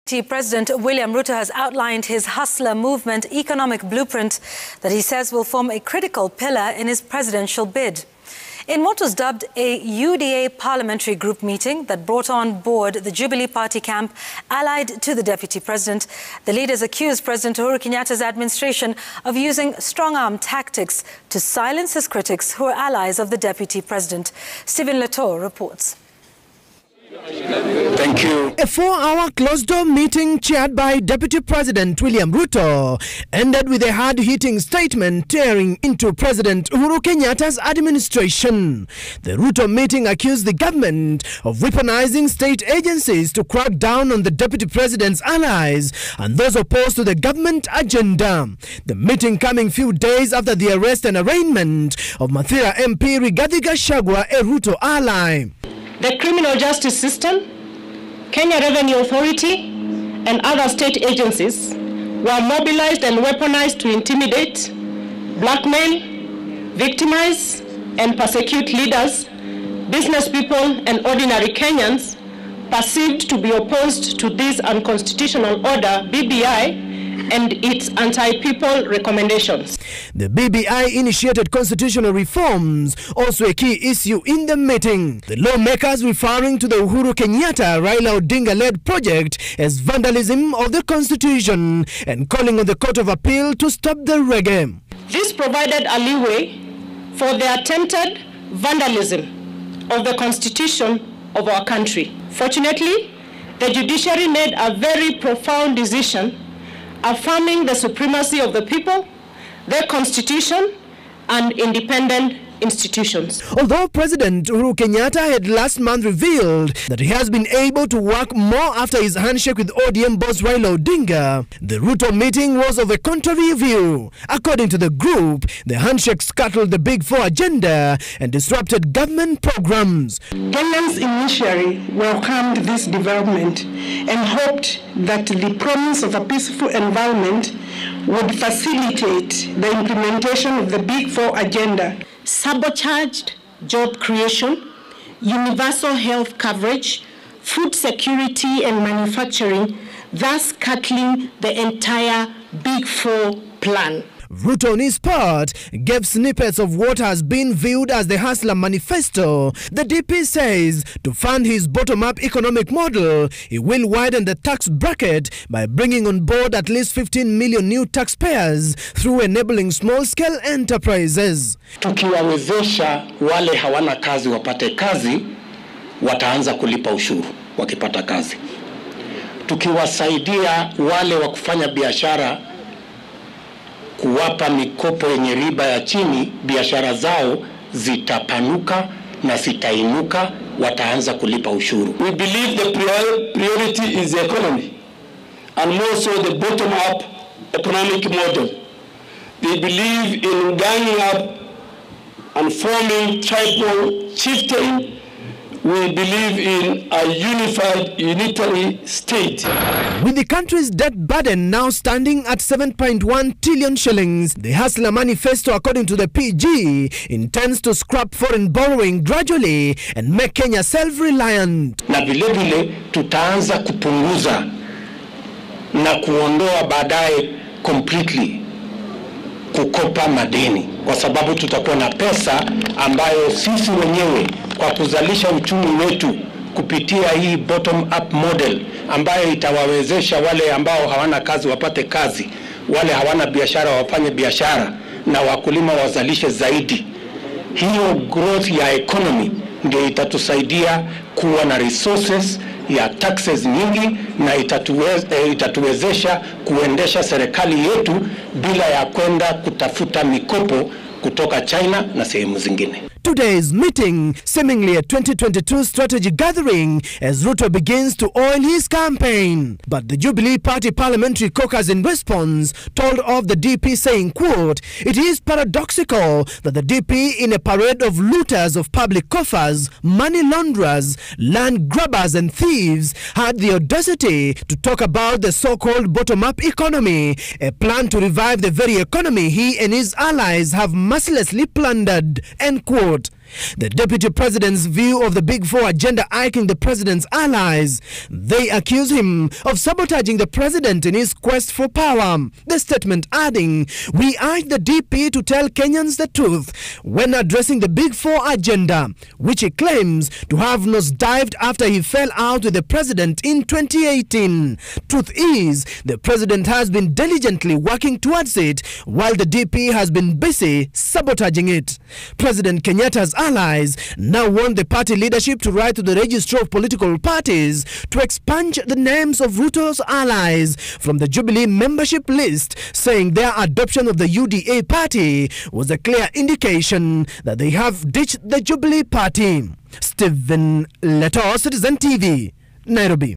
President William Ruto has outlined his hustler movement economic blueprint that he says will form a critical pillar in his presidential bid. In what was dubbed a UDA parliamentary group meeting that brought on board the Jubilee Party camp allied to the Deputy President, the leaders accused President Uhuru Kenyatta's administration of using strong-arm tactics to silence his critics who are allies of the Deputy President. Stephen Leto reports. Thank you. A 4-hour closed-door meeting chaired by Deputy President William Ruto ended with a hard-hitting statement tearing into President Uhuru Kenyatta's administration. The Ruto meeting accused the government of weaponizing state agencies to crack down on the Deputy President's allies and those opposed to the government agenda. The meeting coming few days after the arrest and arraignment of Mathira MP Rigathi Gachagua, a Ruto ally. The criminal justice system, Kenya Revenue Authority, and other state agencies were mobilized and weaponized to intimidate, blackmail, victimize, and persecute leaders, business people, and ordinary Kenyans perceived to be opposed to this unconstitutional order, BBI, and its anti-people recommendations. The BBI initiated constitutional reforms, also a key issue in the meeting. The lawmakers referring to the Uhuru Kenyatta Raila Odinga-led project as vandalism of the constitution and calling on the Court of Appeal to stop the reggae. This provided a leeway for the attempted vandalism of the constitution of our country. Fortunately, the judiciary made a very profound decision affirming the supremacy of the people, their constitution, and independent institutions. Although President Uhuru Kenyatta had last month revealed that he has been able to work more after his handshake with ODM boss Raila Odinga, the Ruto meeting was of a contrary view. According to the group, the handshake scuttled the Big Four agenda and disrupted government programs. Kenyans initially welcomed this development and hoped that the promise of a peaceful environment would facilitate the implementation of the Big Four agenda. Sabotaged job creation, universal health coverage, food security and manufacturing, thus cutting the entire Big Four plan. Ruto, on his part, gave snippets of what has been viewed as the Hustler Manifesto. The DP says to fund his bottom-up economic model, he will widen the tax bracket by bringing on board at least 15 million new taxpayers through enabling small-scale enterprises. Tukiwawezesha wale hawana kazi wapate kazi, wataanza kulipa ushuru wakipata kazi. Tukiwasaidia wale wa kufanya biashara kuwapa mikopo yenye riba ya chini, biashara zao zitapanuka na zitainuka, wataanza kulipa ushuru. We believe the priority is the economy and more so the bottom-up economic model. We believe in ganging up and forming tribal chieftain. We believe in a unified, unitary state. With the country's debt burden now standing at 7.1 trillion shillings, the Hustler Manifesto, according to the PG, intends to scrap foreign borrowing gradually and make Kenya self-reliant. Na vile vile tutaanza kupunguza na kuondoa baadaye completely kukopa madeni, kwa sababu tutakuwa na pesa ambayo sisi wenyewe kwa kuzalisha uchumi wetu kupitia hii bottom up model ambayo itawawezesha wale ambao hawana kazi wapate kazi, wale hawana biashara wafanye biashara, na wakulima wazalishe zaidi. Hiyo growth ya economy ndio itatusaidia kuwa na resources ya taxes nyingi na itatuwezesha kuendesha serikali yetu bila ya kwenda kutafuta mikopo kutoka China na sehemu zingine. Today's meeting, seemingly a 2022 strategy gathering as Ruto begins to oil his campaign. But the Jubilee Party Parliamentary Caucus in response told off the DP saying, quote, "It is paradoxical that the DP in a parade of looters of public coffers, money launderers, land grabbers and thieves had the audacity to talk about the so-called bottom-up economy, a plan to revive the very economy he and his allies have mercilessly plundered," end quote. The Deputy President's view of the Big Four agenda icing the President's allies. They accuse him of sabotaging the President in his quest for power. The statement adding, "We urge the DP to tell Kenyans the truth when addressing the Big Four agenda," which he claims to have nosedived after he fell out with the President in 2018. Truth is, the President has been diligently working towards it, while the DP has been busy sabotaging it. President Kenyatta's allies now want the party leadership to write to the Registrar of Political Parties to expunge the names of Ruto's allies from the Jubilee membership list, saying their adoption of the UDA party was a clear indication that they have ditched the Jubilee party. Stephen Leto, Citizen TV, Nairobi.